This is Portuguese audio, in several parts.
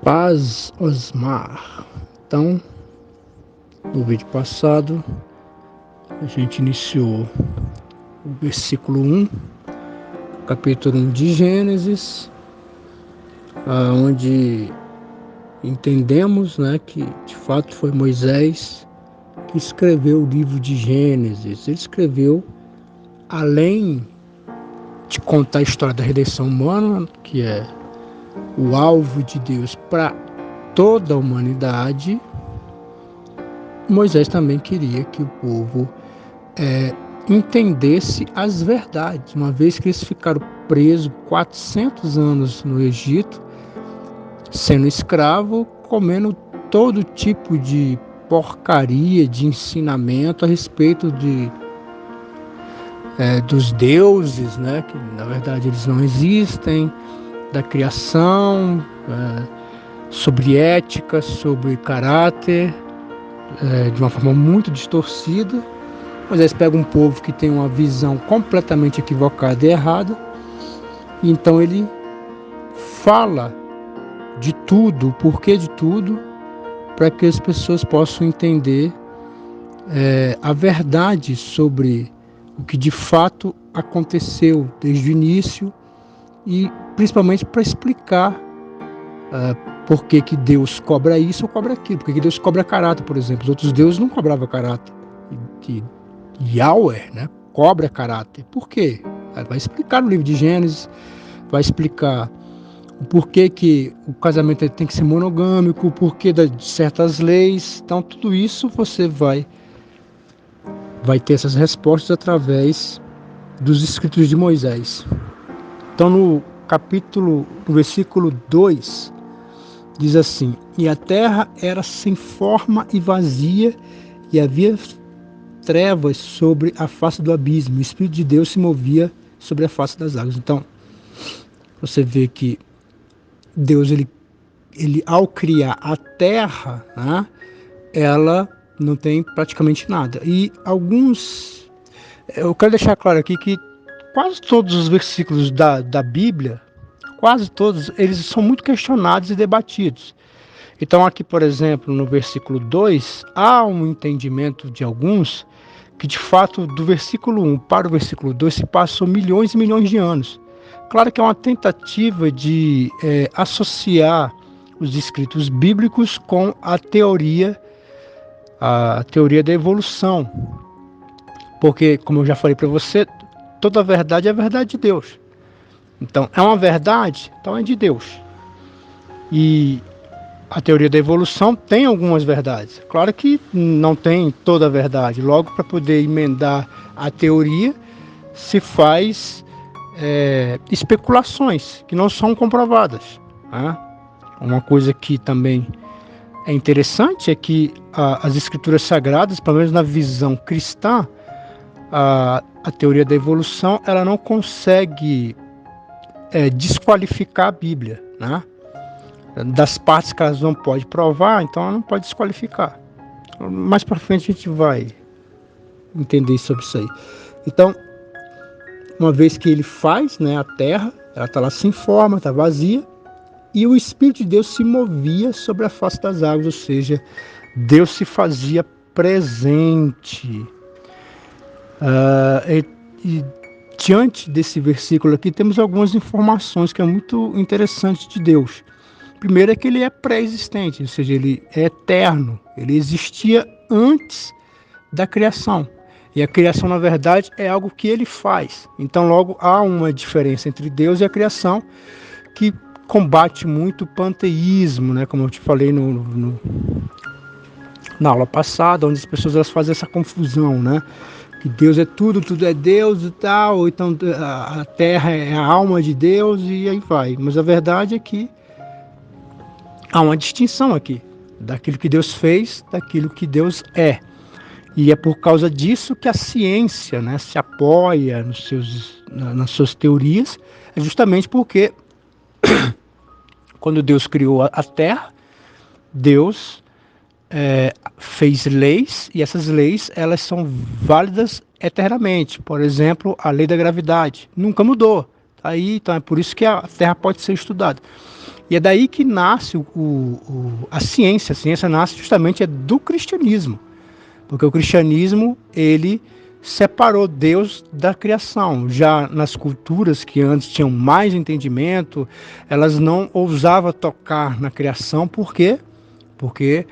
Paz, Osmar. Então, no vídeo passado, a gente iniciou o versículo 1, capítulo 1 de Gênesis, onde entendemos, que de fato foi Moisés que escreveu o livro de Gênesis. Ele escreveu, além de contar a história da redenção humana, que é o alvo de Deus para toda a humanidade, Moisés também queria que o povo entendesse as verdades, uma vez que eles ficaram presos 400 anos no Egito, sendo escravo, comendo todo tipo de porcaria, de ensinamento a respeito dos deuses, que na verdade eles não existem, da criação, sobre ética, sobre caráter, de uma forma muito distorcida. Moisés pega um povo que tem uma visão completamente equivocada e errada, e então ele fala de tudo, o porquê de tudo, para que as pessoas possam entender a verdade sobre o que de fato aconteceu desde o início, e principalmente para explicar por que Deus cobra isso ou cobra aquilo, por que Deus cobra caráter, por exemplo. Os outros deuses não cobravam caráter, e Yahweh cobra caráter. Por quê? Vai explicar no livro de Gênesis, vai explicar o porquê que o casamento tem que ser monogâmico, o porquê de certas leis. Então tudo isso você vai ter essas respostas através dos escritos de Moisés. Então no versículo 2, diz assim: e a terra era sem forma e vazia, e havia trevas sobre a face do abismo. O Espírito de Deus se movia sobre a face das águas. Então, você vê que Deus, ele ao criar a terra, ela não tem praticamente nada. E eu quero deixar claro aqui que quase todos os versículos da Bíblia, quase todos, eles são muito questionados e debatidos. Então aqui, por exemplo, no versículo 2, há um entendimento de alguns que de fato do versículo 1 para o versículo 2 se passou milhões e milhões de anos. Claro que é uma tentativa de associar os escritos bíblicos com a teoria da evolução. Porque, como eu já falei para você, toda verdade é a verdade de Deus. Então, é uma verdade, então é de Deus. E a teoria da evolução tem algumas verdades. Claro que não tem toda a verdade. Logo, para poder emendar a teoria, se faz especulações que não são comprovadas. Uma coisa que também é interessante é que as escrituras sagradas, pelo menos na visão cristã, a teoria da evolução, ela não consegue desqualificar a Bíblia, das partes que elas não pode provar, então ela não pode desqualificar. Mais para frente a gente vai entender sobre isso aí. Então, uma vez que ele faz, a terra, ela está lá sem forma, está vazia, e o Espírito de Deus se movia sobre a face das águas, ou seja, Deus se fazia presente. E diante desse versículo aqui, temos algumas informações que é muito interessante de Deus. Primeiro é que ele é pré-existente, ou seja, ele é eterno, ele existia antes da criação. E a criação, na verdade, é algo que ele faz. Então, logo, há uma diferença entre Deus e a criação que combate muito o panteísmo, como eu te falei na aula passada, onde as pessoas elas fazem essa confusão, que Deus é tudo é Deus e tal, ou então a terra é a alma de Deus e aí vai. Mas a verdade é que há uma distinção aqui, daquilo que Deus fez, daquilo que Deus é. E é por causa disso que a ciência se apoia nas suas teorias, é justamente porque quando Deus criou a terra, Deus fez leis, e essas leis elas são válidas eternamente. Por exemplo, a lei da gravidade nunca mudou. Então é por isso que a terra pode ser estudada. E é daí que nasce a ciência. A ciência nasce justamente do cristianismo. Porque o cristianismo, ele separou Deus da criação. Já nas culturas que antes tinham mais entendimento, elas não ousavam tocar na criação. Por quê? Porque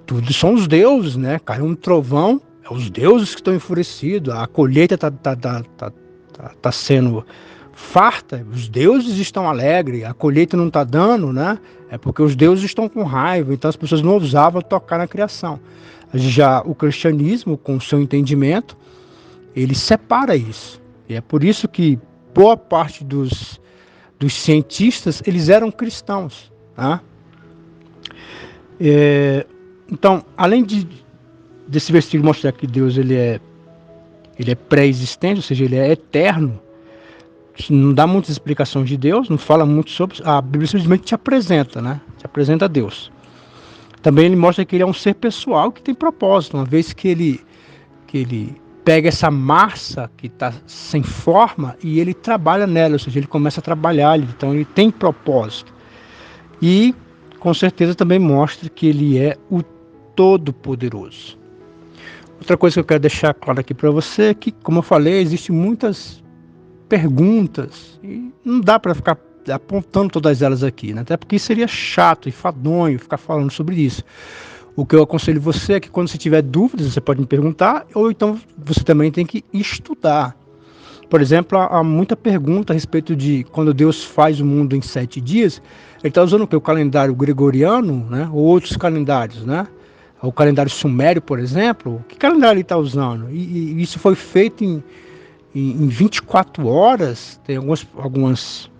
tudo são os deuses, né? Caiu um trovão, é os deuses que estão enfurecidos, a colheita tá sendo farta, os deuses estão alegres, a colheita não está dando, né? É porque os deuses estão com raiva, então as pessoas não ousavam tocar na criação. Já o cristianismo, com o seu entendimento, ele separa isso. E é por isso que boa parte dos cientistas, eles eram cristãos, tá? Então, além desse versículo mostrar que Deus ele é pré-existente, ou seja, ele é eterno, não dá muitas explicações de Deus, não fala muito sobre, a Bíblia simplesmente te apresenta, né? Te apresenta Deus. Também ele mostra que ele é um ser pessoal que tem propósito, uma vez que ele pega essa massa que está sem forma e ele trabalha nela, ou seja, ele começa a trabalhar, então ele tem propósito. E com certeza também mostra que ele é o Todo-Poderoso. Outra coisa que eu quero deixar claro aqui para você é que, como eu falei, existem muitas perguntas e não dá para ficar apontando todas elas aqui, né? Até porque seria chato e fadonho ficar falando sobre isso. O que eu aconselho você é que quando você tiver dúvidas, você pode me perguntar, ou então você também tem que estudar. Por exemplo, há muita pergunta a respeito de quando Deus faz o mundo em 7 dias, ele está usando o quê? O calendário gregoriano, né? Ou outros calendários, né? O calendário sumério, por exemplo, que calendário ele está usando? E isso foi feito em 24 horas, tem algumas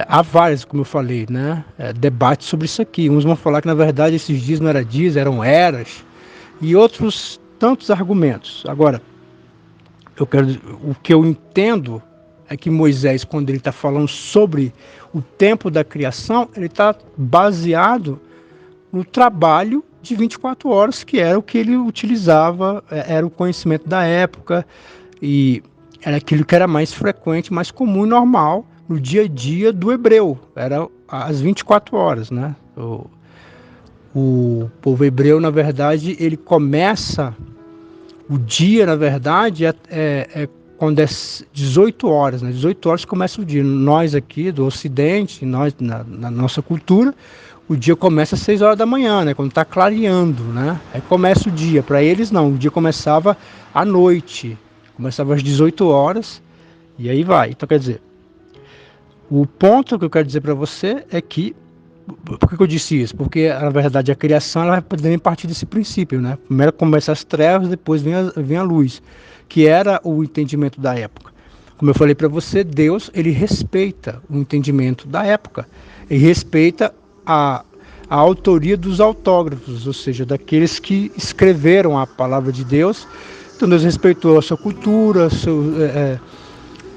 há várias, como eu falei, né? Debates sobre isso aqui. Uns vão falar que, na verdade, esses dias não eram dias, eram eras, e outros tantos argumentos. Agora, o que eu entendo é que Moisés, quando ele está falando sobre o tempo da criação, ele está baseado no trabalho de 24 horas, que era o que ele utilizava, era o conhecimento da época, e era aquilo que era mais frequente, mais comum e normal no dia a dia do hebreu, era às 24 horas, né? O povo hebreu, na verdade, ele começa o dia, na verdade, quando é 18 horas, né? 18 horas começa o dia. Nós aqui do Ocidente, nós na nossa cultura, o dia começa às 6 horas da manhã, né? Quando está clareando, né? Aí começa o dia. Para eles não, o dia começava à noite, começava às 18 horas e aí vai. Então quer dizer, o ponto que eu quero dizer para você é que, por que eu disse isso? Porque na verdade a criação ela vai poder partir desse princípio, né? Primeiro começa as trevas, depois vem a luz, que era o entendimento da época. Como eu falei para você, Deus ele respeita o entendimento da época, ele respeita a autoria dos autógrafos, ou seja, daqueles que escreveram a palavra de Deus. Então Deus respeitou a sua cultura,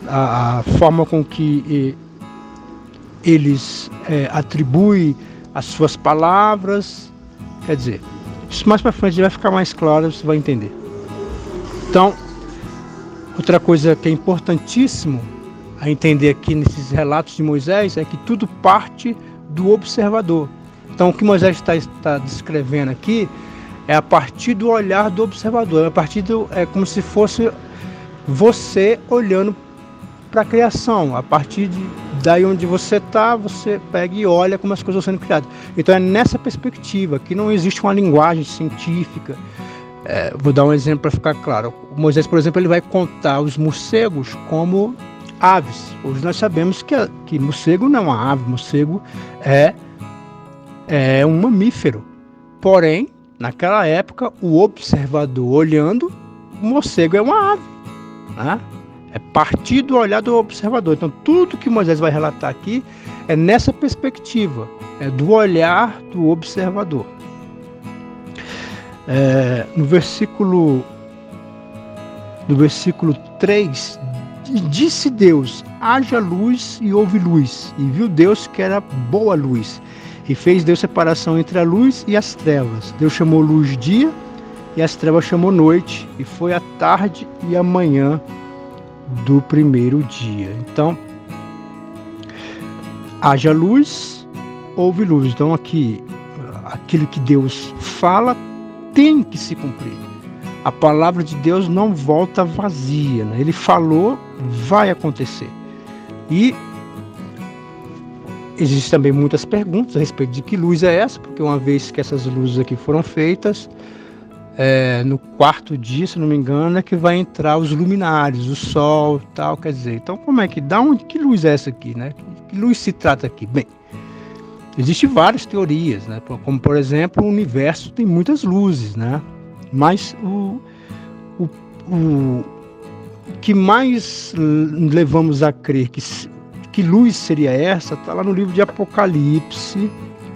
a forma com que eles atribuem as suas palavras. Quer dizer, isso mais para frente vai ficar mais claro, você vai entender. Então, outra coisa que é importantíssimo a entender aqui nesses relatos de Moisés é que tudo parte do observador. Então, o que Moisés está descrevendo aqui é a partir do olhar do observador, é como se fosse você olhando para a criação. A partir daí onde você está, você pega e olha como as coisas estão sendo criadas. Então é nessa perspectiva que não existe uma linguagem científica. Vou dar um exemplo para ficar claro. O Moisés, por exemplo, ele vai contar os morcegos como aves. Hoje nós sabemos que morcego não é uma ave, morcego é um mamífero. Porém, naquela época, o observador olhando, o morcego é uma ave, né? É partir do olhar do observador. Então, tudo que Moisés vai relatar aqui é nessa perspectiva, é do olhar do observador. No versículo 3, disse Deus, haja luz e houve luz, e viu Deus que era boa luz, e fez Deus separação entre a luz e as trevas. Deus chamou luz dia, e as trevas chamou noite, e foi a tarde e a manhã do primeiro dia. Então, haja luz, houve luz. Então aqui, aquilo que Deus fala tem que se cumprir. A palavra de Deus não volta vazia, né? Ele falou, vai acontecer. E existem também muitas perguntas a respeito de que luz é essa, porque uma vez que essas luzes aqui foram feitas, no quarto dia, se não me engano, é que vai entrar os luminares, o sol e tal, quer dizer. Então, como é que, que luz é essa aqui, né? Que luz se trata aqui? Bem, existem várias teorias, né? Como, por exemplo, o universo tem muitas luzes, né? Mas o que mais levamos a crer que luz seria essa, está lá no livro de Apocalipse.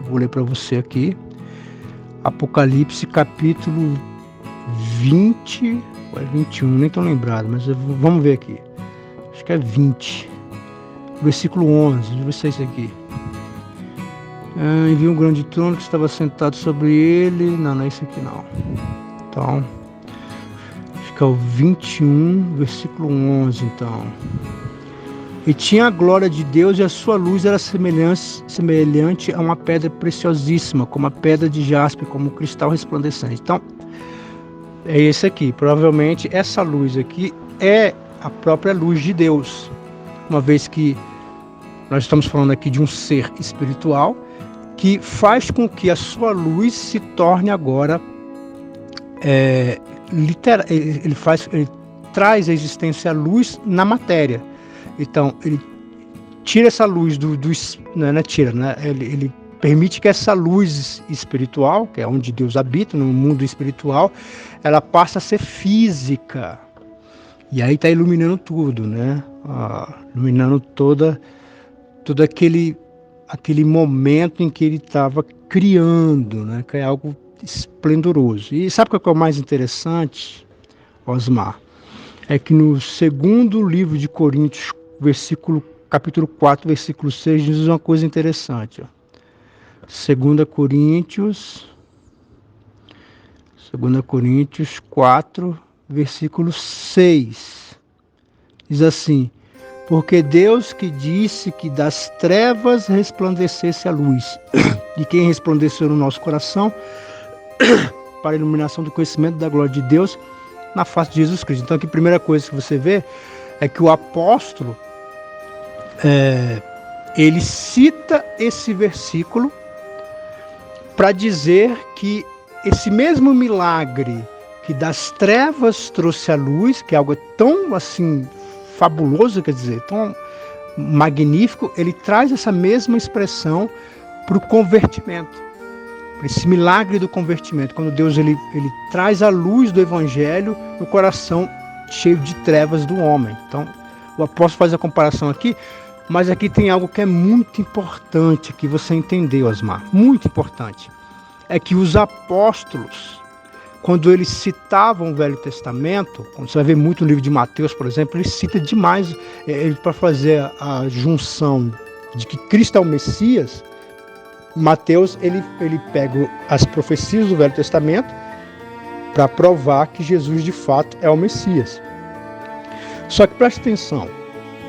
Vou ler para você aqui. Apocalipse, capítulo 20, ou é 21, nem estou lembrado, mas vamos ver aqui. Acho que é 20. Versículo 11, deixa eu ver se é isso aqui. Enviou um grande trono que estava sentado sobre ele. Não é isso aqui não. Então, acho que é o 21, versículo 11, então. E tinha a glória de Deus e a sua luz era semelhante a uma pedra preciosíssima, como a pedra de jaspe, como um cristal resplandecente. Então, é esse aqui. Provavelmente essa luz aqui é a própria luz de Deus. Uma vez que nós estamos falando aqui de um ser espiritual que faz com que a sua luz se torne agora literal. Ele traz a existência à luz na matéria. Então, ele tira essa luz ele permite que essa luz espiritual, que é onde Deus habita, no mundo espiritual, ela passa a ser física. E aí está iluminando tudo, né? Iluminando todo aquele momento em que ele estava criando, né? Que é algo esplendoroso. E sabe o que é o mais interessante, Osmar? É que no segundo livro de Coríntios, capítulo 4, versículo 6, diz uma coisa interessante. 2 Coríntios 4, versículo 6. Diz assim: porque Deus que disse que das trevas resplandecesse a luz, e quem resplandeceu no nosso coração para a iluminação do conhecimento da glória de Deus na face de Jesus Cristo. Então aqui a primeira coisa que você vê é que o apóstolo ele cita esse versículo para dizer que esse mesmo milagre que das trevas trouxe a luz, que é algo tão assim fabuloso, quer dizer, tão magnífico, ele traz essa mesma expressão para o convertimento, para esse milagre do convertimento, quando Deus ele traz a luz do evangelho no coração cheio de trevas do homem. Então o apóstolo faz a comparação aqui, mas aqui tem algo que é muito importante que você entendeu, Osmar, muito importante. É que os apóstolos, quando eles citavam o Velho Testamento, quando você vai ver muito no livro de Mateus, por exemplo, ele cita demais, para fazer a junção de que Cristo é o Messias. Mateus ele pega as profecias do Velho Testamento para provar que Jesus de fato é o Messias. Só que preste atenção,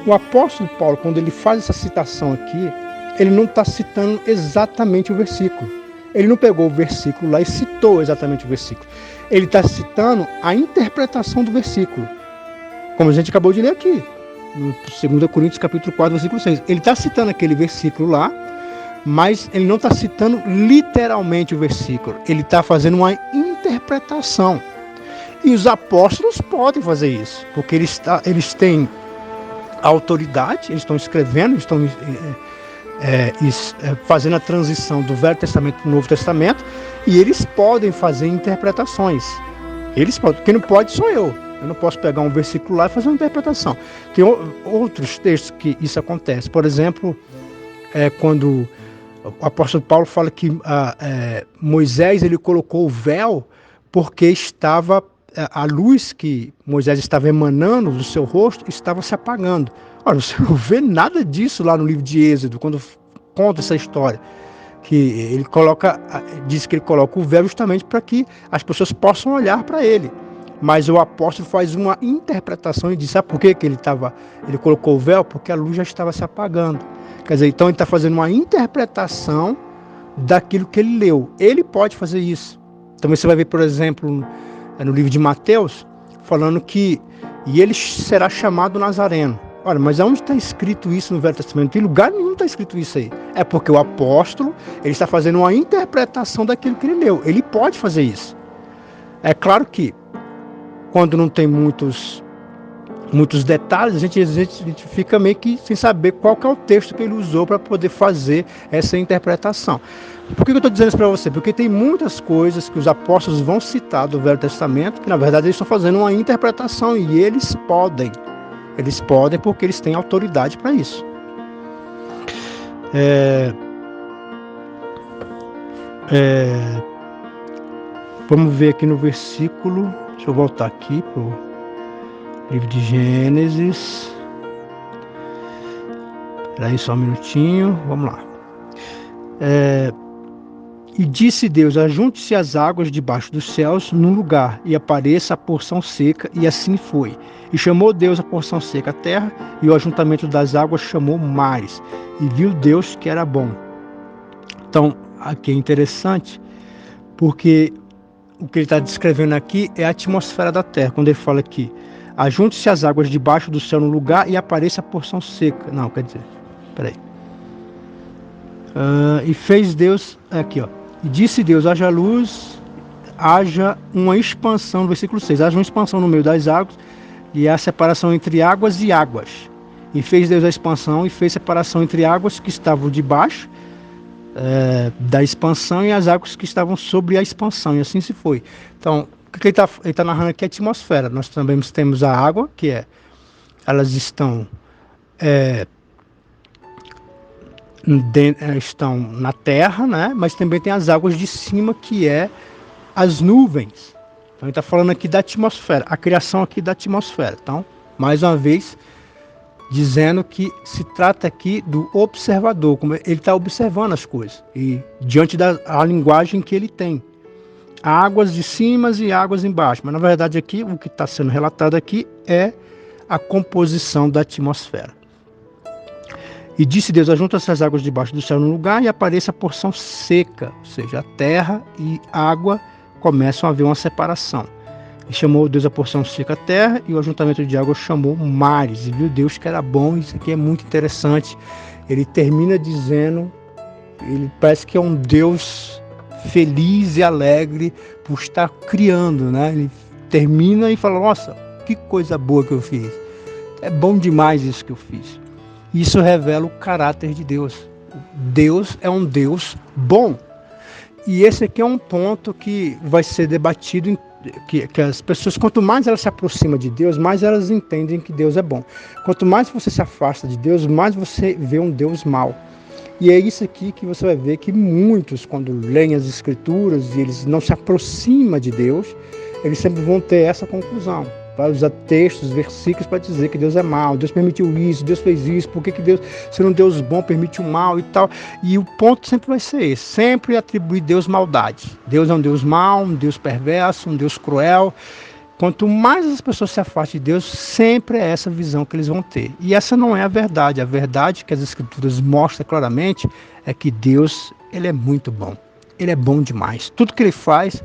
o apóstolo Paulo, quando ele faz essa citação aqui, ele não está citando exatamente o versículo. Ele não pegou o versículo lá e citou exatamente o versículo. Ele está citando a interpretação do versículo, como a gente acabou de ler aqui, no 2 Coríntios capítulo 4, versículo 6. Ele está citando aquele versículo lá, mas ele não está citando literalmente o versículo. Ele está fazendo uma interpretação. E os apóstolos podem fazer isso, porque eles têm autoridade, eles estão escrevendo, eles estão fazendo a transição do Velho Testamento para o Novo Testamento, e eles podem fazer interpretações. Eles podem. Quem não pode sou eu. Eu não posso pegar um versículo lá e fazer uma interpretação. Tem outros textos que isso acontece. Por exemplo, quando o apóstolo Paulo fala que Moisés ele colocou o véu porque estava a luz que Moisés estava emanando do seu rosto estava se apagando. Olha, você não vê nada disso lá no livro de Êxodo, quando conta essa história. Que ele diz que ele coloca o véu justamente para que as pessoas possam olhar para ele. Mas o apóstolo faz uma interpretação e diz, sabe por que ele colocou o véu? Porque a luz já estava se apagando. Quer dizer, então ele está fazendo uma interpretação daquilo que ele leu. Ele pode fazer isso. Também você vai ver, por exemplo, no livro de Mateus, falando que e ele será chamado Nazareno. Ora, mas aonde está escrito isso no Velho Testamento? Em lugar nenhum está escrito isso aí. É porque o apóstolo ele está fazendo uma interpretação daquilo que ele leu. Ele pode fazer isso. É claro que quando não tem muitos detalhes, a gente fica meio que sem saber qual que é o texto que ele usou para poder fazer essa interpretação. Por que eu estou dizendo isso para você? Porque tem muitas coisas que os apóstolos vão citar do Velho Testamento, que na verdade eles estão fazendo uma interpretação e eles podem porque eles têm autoridade para isso. Vamos ver aqui no versículo, deixa eu voltar aqui para o livro de Gênesis. Espera aí só um minutinho, vamos lá. E disse Deus, ajunte-se as águas debaixo dos céus num lugar, e apareça a porção seca, e assim foi. E chamou Deus a porção seca a terra, e o ajuntamento das águas chamou mares. E viu Deus que era bom. Então, aqui é interessante, porque o que ele está descrevendo aqui é a atmosfera da terra, quando ele fala aqui, ajunte-se as águas debaixo do céu num lugar, e apareça a porção seca. Não, quer dizer, peraí. E fez Deus, aqui ó, e disse Deus, haja luz, haja uma expansão, no versículo 6, haja uma expansão no meio das águas, e a separação entre águas e águas. E fez Deus a expansão, e fez separação entre águas que estavam debaixo da expansão e as águas que estavam sobre a expansão, e assim se foi. Então, o que ele está narrando aqui é a atmosfera. Nós também temos a água, que elas estão estão na terra, né? Mas também tem as águas de cima, que as nuvens. Então ele está falando aqui da atmosfera, a criação aqui da atmosfera. Então, mais uma vez, dizendo que se trata aqui do observador, como ele está observando as coisas, e diante da linguagem que ele tem. Águas de cima e águas embaixo. Mas na verdade aqui, o que está sendo relatado aqui é a composição da atmosfera. E disse Deus, ajunta-se as águas debaixo do céu num lugar e apareça a porção seca, ou seja, a terra e água começam a haver uma separação. E chamou Deus a porção seca a terra, e o ajuntamento de águas chamou mares. E viu Deus que era bom. Isso aqui é muito interessante. Ele termina dizendo, ele parece que é um Deus feliz e alegre por estar criando, né? Ele termina e fala, nossa, que coisa boa que eu fiz. É bom demais isso que eu fiz. Isso revela o caráter de Deus. Deus é um Deus bom. E esse aqui é um ponto que vai ser debatido, que as pessoas, quanto mais elas se aproximam de Deus, mais elas entendem que Deus é bom. Quanto mais você se afasta de Deus, mais você vê um Deus mau. E é isso aqui que você vai ver que muitos, quando leem as Escrituras e eles não se aproximam de Deus, eles sempre vão ter essa conclusão. Vai usar textos, versículos para dizer que Deus é mau, Deus permitiu isso, Deus fez isso, por que Deus, sendo um Deus bom, permite o mal e tal. E o ponto sempre vai ser esse, sempre atribuir Deus maldade. Deus é um Deus mau, um Deus perverso, um Deus cruel. Quanto mais as pessoas se afastam de Deus, sempre é essa visão que eles vão ter. E essa não é a verdade. A verdade que as Escrituras mostram claramente é que Deus, ele é muito bom. Ele é bom demais. Tudo que ele faz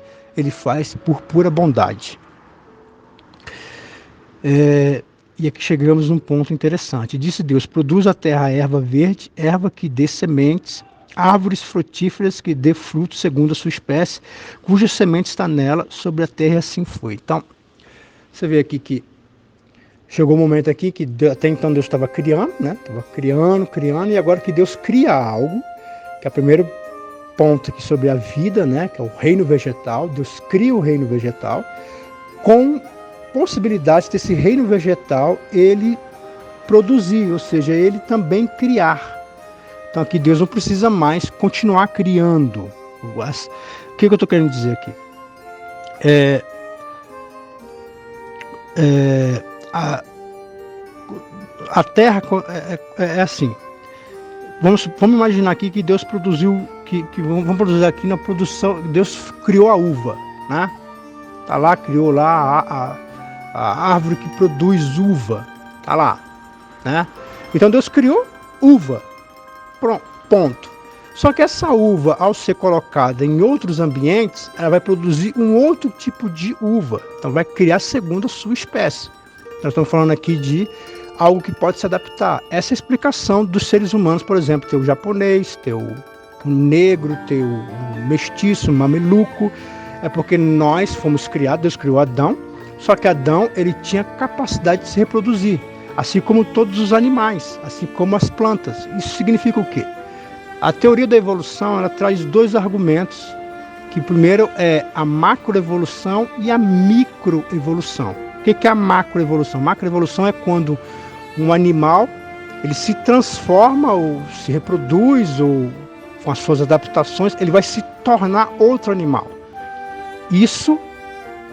por pura bondade. E aqui chegamos num ponto interessante. Disse Deus, produz a terra erva verde, erva que dê sementes, árvores frutíferas que dê fruto segundo a sua espécie, cuja semente está nela, sobre a terra, e assim foi. Então, você vê aqui que chegou um momento aqui que até então Deus estava criando, né? Estava criando, e agora que Deus cria algo, que é o primeiro ponto aqui sobre a vida, né? Que é o reino vegetal. Deus cria o reino vegetal com possibilidade desse reino vegetal ele produzir, ou seja, ele também criar. Então aqui Deus não precisa mais continuar criando. O que eu estou querendo dizer aqui? A terra é assim. Vamos imaginar aqui que Deus produziu, vamos produzir aqui na produção, Deus criou a uva, né? Tá lá, criou lá a árvore que produz uva, tá lá, né? Então Deus criou uva. ponto. Só que essa uva, ao ser colocada em outros ambientes, ela vai produzir um outro tipo de uva. Então vai criar segundo a sua espécie. Nós estamos falando aqui de algo que pode se adaptar. Essa é a explicação dos seres humanos, por exemplo, ter o japonês, ter o negro, ter o mestiço, o mameluco. É porque nós fomos criados, Deus criou Adão, só que Adão ele tinha capacidade de se reproduzir, assim como todos os animais, assim como as plantas. Isso significa o quê? A teoria da evolução ela traz dois argumentos, que primeiro é a macroevolução e a microevolução. O que é a macroevolução? Macroevolução é quando um animal ele se transforma ou se reproduz ou com as suas adaptações ele vai se tornar outro animal. Isso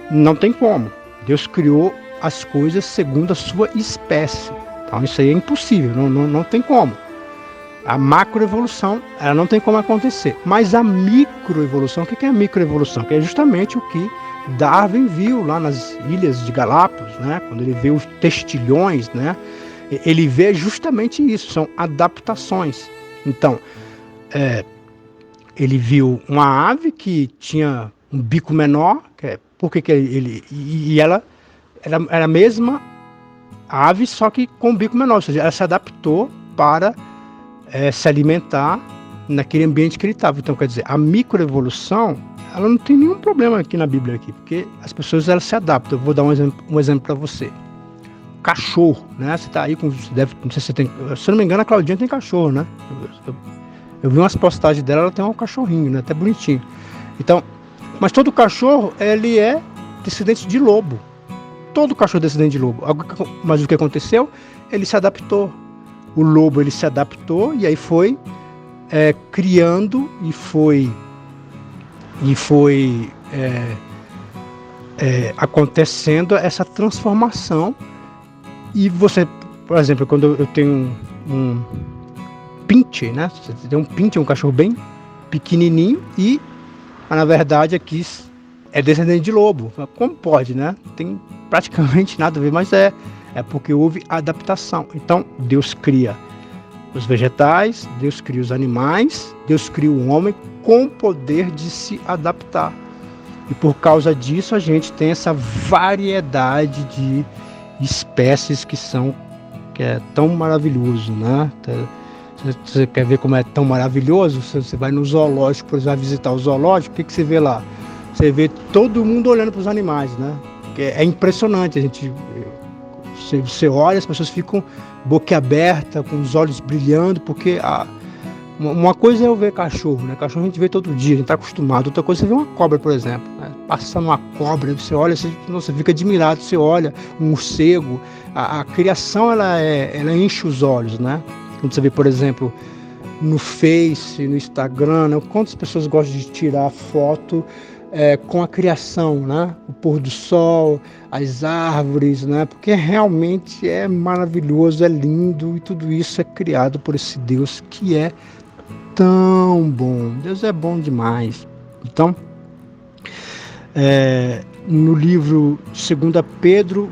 não tem como. Deus criou as coisas segundo a sua espécie. Então isso aí é impossível, não tem como. A macroevolução, ela não tem como acontecer. Mas a microevolução, o que é a microevolução? Que é justamente o que Darwin viu lá nas ilhas de Galápagos, né? Quando ele vê os textilhões, né? Ele vê justamente isso, são adaptações. Então, ele viu uma ave que tinha um bico menor, e ela era a mesma ave, só que com um bico menor, ou seja, ela se adaptou para se alimentar naquele ambiente que ele estava. Então, quer dizer, a microevolução, ela não tem nenhum problema aqui na Bíblia, porque as pessoas elas se adaptam. Eu vou dar um exemplo para você. Cachorro, né? Você está aí com... não sei se você tem... Se eu não me engano, a Claudinha tem cachorro, né? Eu vi umas postagens dela, ela tem um cachorrinho, né? Até bonitinho. Então, mas todo cachorro, ele é descendente de lobo. Todo cachorro é descendente de lobo. Mas o que aconteceu? Ele se adaptou. O lobo ele se adaptou e aí foi criando e foi acontecendo essa transformação. E você, por exemplo, quando eu tenho um pinche, né? Você tem um pinche, um cachorro bem pequenininho e na verdade aqui é descendente de lobo. Como pode, né? Tem praticamente nada a ver, mas é porque houve adaptação. Então, Deus cria os vegetais, Deus cria os animais, Deus cria o homem com o poder de se adaptar. E por causa disso, a gente tem essa variedade de espécies que é tão maravilhoso, né? Você quer ver como é tão maravilhoso? Você vai no zoológico, por exemplo, vai visitar o zoológico, o que você vê lá? Você vê todo mundo olhando para os animais, né? É impressionante, você olha, as pessoas ficam boquiaberta, com os olhos brilhando, porque uma coisa é eu ver cachorro, né? Cachorro a gente vê todo dia, a gente está acostumado. Outra coisa é você vê uma cobra, por exemplo, né? Passando uma cobra, você olha, você fica admirado, você olha um morcego, a criação ela enche os olhos, né? Quando você vê, por exemplo, no Face, no Instagram, né? Quantas pessoas gostam de tirar foto com a criação, né? O pôr do sol, as árvores, né? Porque realmente é maravilhoso, é lindo e tudo isso é criado por esse Deus que é tão bom. Deus é bom demais. Então, no livro 2 Pedro,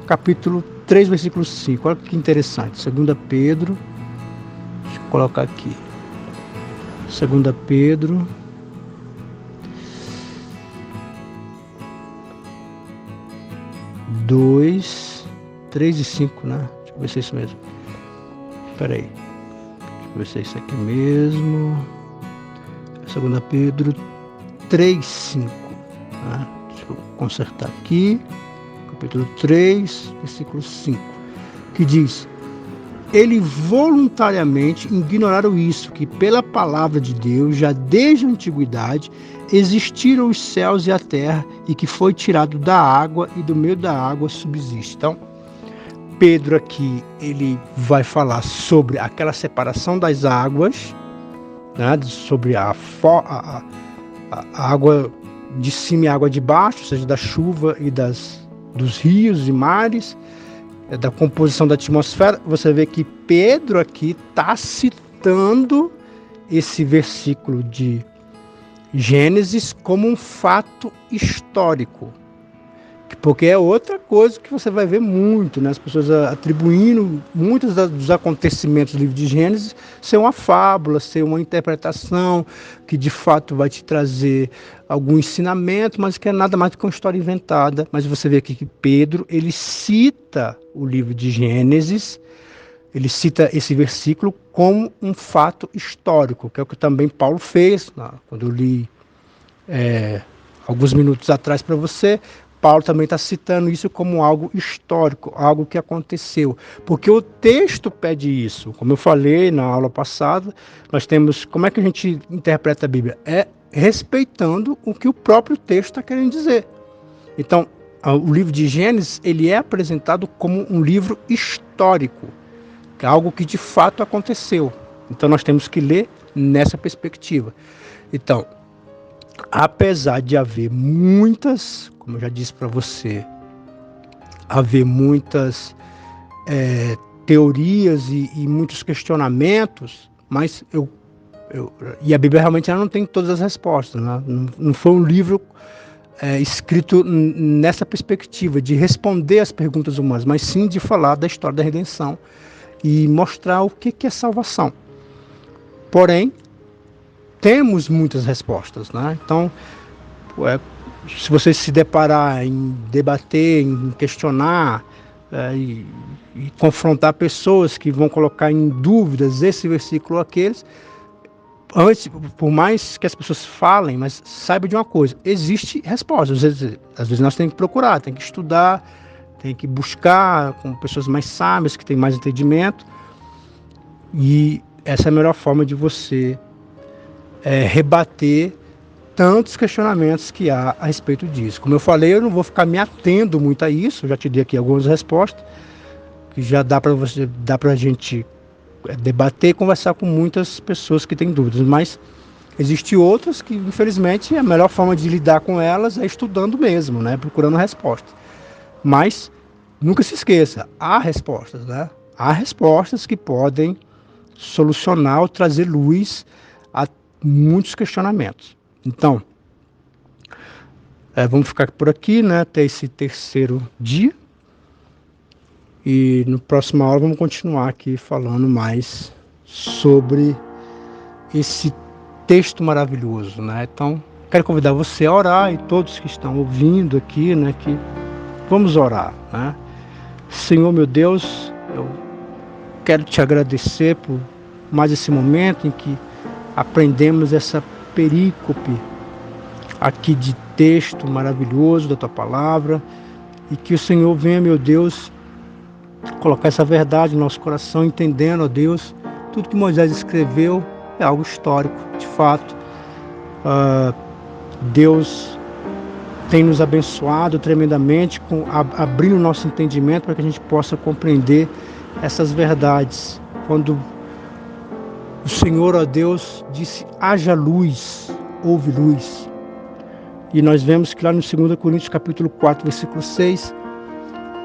capítulo 3, versículo 5. Olha que interessante. 2 Pedro, deixa eu colocar aqui. 2 Pedro 2, 3 e 5, né? Deixa eu ver se é isso mesmo. Espera aí. Deixa eu ver se é isso aqui mesmo. 2 Pedro 3, 5. Né? Deixa eu consertar aqui. Capítulo 3, versículo 5. Que diz: Ele voluntariamente ignoraram isso, que pela palavra de Deus, já desde a antiguidade, existiram os céus e a terra, e que foi tirado da água, e do meio da água subsiste. Então, Pedro aqui, ele vai falar sobre aquela separação das águas, né, sobre a água de cima e a água de baixo, ou seja, da chuva e dos rios e mares, da composição da atmosfera. Você vê que Pedro aqui está citando esse versículo de Gênesis como um fato histórico. Porque é outra coisa que você vai ver muito, né? As pessoas atribuindo muitos dos acontecimentos do livro de Gênesis ser uma fábula, ser uma interpretação que de fato vai te trazer algum ensinamento, mas que é nada mais do que uma história inventada. Mas você vê aqui que Pedro, ele cita o livro de Gênesis, ele cita esse versículo como um fato histórico, que é o que também Paulo fez, quando eu li alguns minutos atrás para você. Paulo também está citando isso como algo histórico, algo que aconteceu, porque o texto pede isso. Como eu falei na aula passada, nós temos, como é que a gente interpreta a Bíblia? É respeitando o que o próprio texto está querendo dizer. Então, o livro de Gênesis, ele é apresentado como um livro histórico, que é algo que de fato aconteceu. Então, nós temos que ler nessa perspectiva. Então, apesar de haver muitas, como eu já disse para você, haver muitas teorias e muitos questionamentos, mas e a Bíblia realmente ela não tem todas as respostas, né? Não foi um livro escrito nessa perspectiva de responder às perguntas humanas, mas sim de falar da história da redenção e mostrar o que é salvação. Porém, temos muitas respostas, né? Então, se você se deparar em debater, em questionar e confrontar pessoas que vão colocar em dúvidas esse versículo ou aqueles, antes, por mais que as pessoas falem, mas saiba de uma coisa, existe resposta. Às vezes nós temos que procurar, tem que estudar, tem que buscar com pessoas mais sábias, que têm mais entendimento, e essa é a melhor forma de você rebater tantos questionamentos que há a respeito disso. Como eu falei, eu não vou ficar me atendo muito a isso, eu já te dei aqui algumas respostas, que já dá para a gente debater e conversar com muitas pessoas que têm dúvidas, mas existem outras que, infelizmente, a melhor forma de lidar com elas é estudando mesmo, né? Procurando respostas. Mas nunca se esqueça, há respostas, né? Há respostas que podem solucionar ou trazer luz a muitos questionamentos. Então, vamos ficar por aqui, né, até esse terceiro dia. E no próximo aula vamos continuar aqui falando mais sobre esse texto maravilhoso, né? Então, quero convidar você a orar e todos que estão ouvindo aqui, né, que vamos orar, né? Senhor, meu Deus, eu quero te agradecer por mais esse momento em que aprendemos essa perícope aqui de texto maravilhoso da tua palavra, e que o Senhor venha, meu Deus, colocar essa verdade no nosso coração, entendendo, ó Deus, tudo que Moisés escreveu é algo histórico, de fato. Deus tem nos abençoado tremendamente, abrindo o nosso entendimento para que a gente possa compreender essas verdades. Quando o Senhor, ó Deus, disse, haja luz, houve luz. E nós vemos que lá no 2 Coríntios capítulo 4, versículo 6,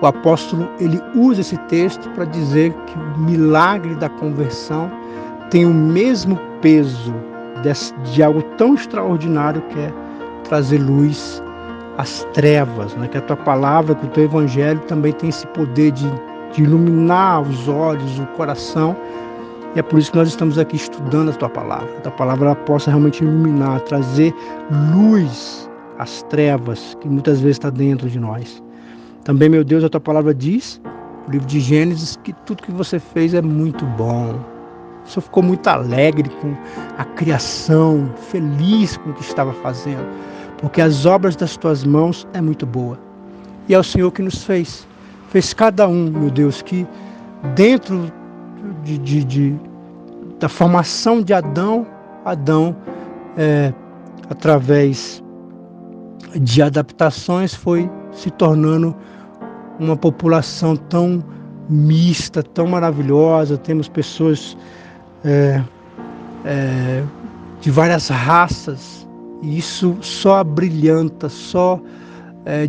o apóstolo ele usa esse texto para dizer que o milagre da conversão tem o mesmo peso de algo tão extraordinário que é trazer luz às trevas, né? Que a tua palavra, que o teu evangelho também tem esse poder de iluminar os olhos, o coração. E é por isso que nós estamos aqui estudando a tua palavra. Que a tua palavra ela possa realmente iluminar, trazer luz às trevas que muitas vezes está dentro de nós. Também, meu Deus, a tua palavra diz, no livro de Gênesis, que tudo que você fez é muito bom. O Senhor ficou muito alegre com a criação, feliz com o que estava fazendo, porque as obras das tuas mãos é muito boa. E é o Senhor que nos fez cada um, meu Deus, que dentro da formação de Adão, através de adaptações, foi se tornando uma população tão mista, tão maravilhosa. Temos pessoas de várias raças, e isso só abrilhanta, só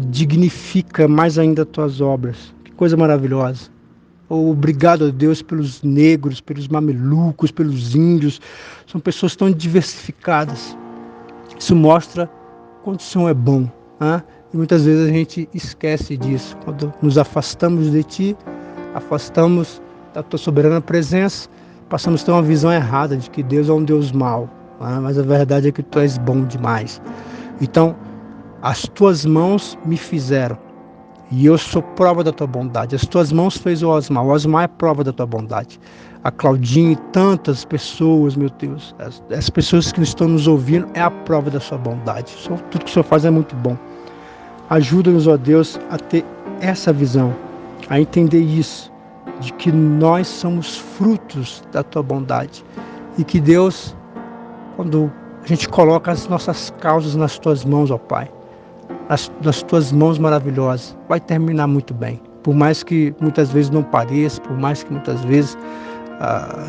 dignifica mais ainda as tuas obras. Que coisa maravilhosa. Obrigado a Deus pelos negros, pelos mamelucos, pelos índios. São pessoas tão diversificadas. Isso mostra quanto o Senhor é bom, né? E muitas vezes a gente esquece disso. Quando nos afastamos de Ti, afastamos da Tua soberana presença, passamos a ter uma visão errada de que Deus é um Deus mau, né? Mas a verdade é que Tu és bom demais. Então, as Tuas mãos me fizeram, e eu sou prova da Tua bondade. As Tuas mãos fez o Osmar é prova da Tua bondade. A Claudinha e tantas pessoas, meu Deus, as pessoas que estão nos ouvindo, é a prova da Sua bondade. Tudo que o Senhor faz é muito bom. Ajuda-nos, ó Deus, a ter essa visão, a entender isso, de que nós somos frutos da Tua bondade. E que Deus, quando a gente coloca as nossas causas nas Tuas mãos, ó Pai, nas Tuas mãos maravilhosas, vai terminar muito bem. Por mais que muitas vezes não pareça, por mais que muitas vezes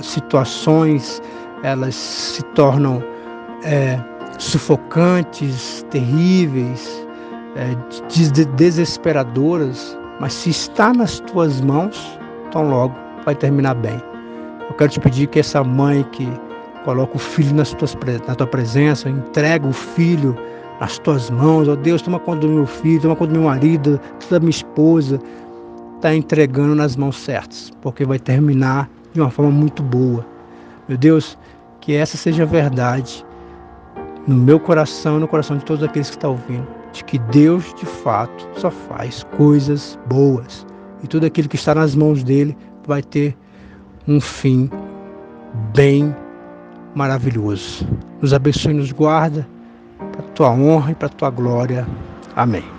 situações elas se tornam sufocantes, terríveis, desesperadoras, mas se está nas Tuas mãos, tão logo vai terminar bem. Eu quero te pedir que essa mãe que coloca o filho na Tua presença, entrega o filho nas Tuas mãos, ó Deus, toma conta do meu filho, toma conta do meu marido, da minha esposa, está entregando nas mãos certas, porque vai terminar de uma forma muito boa. Meu Deus, que essa seja a verdade no meu coração e no coração de todos aqueles que estão ouvindo, de que Deus, de fato, só faz coisas boas, e tudo aquilo que está nas mãos dele vai ter um fim bem maravilhoso. Nos abençoe e nos guarda, para a Tua honra e para a Tua glória. Amém.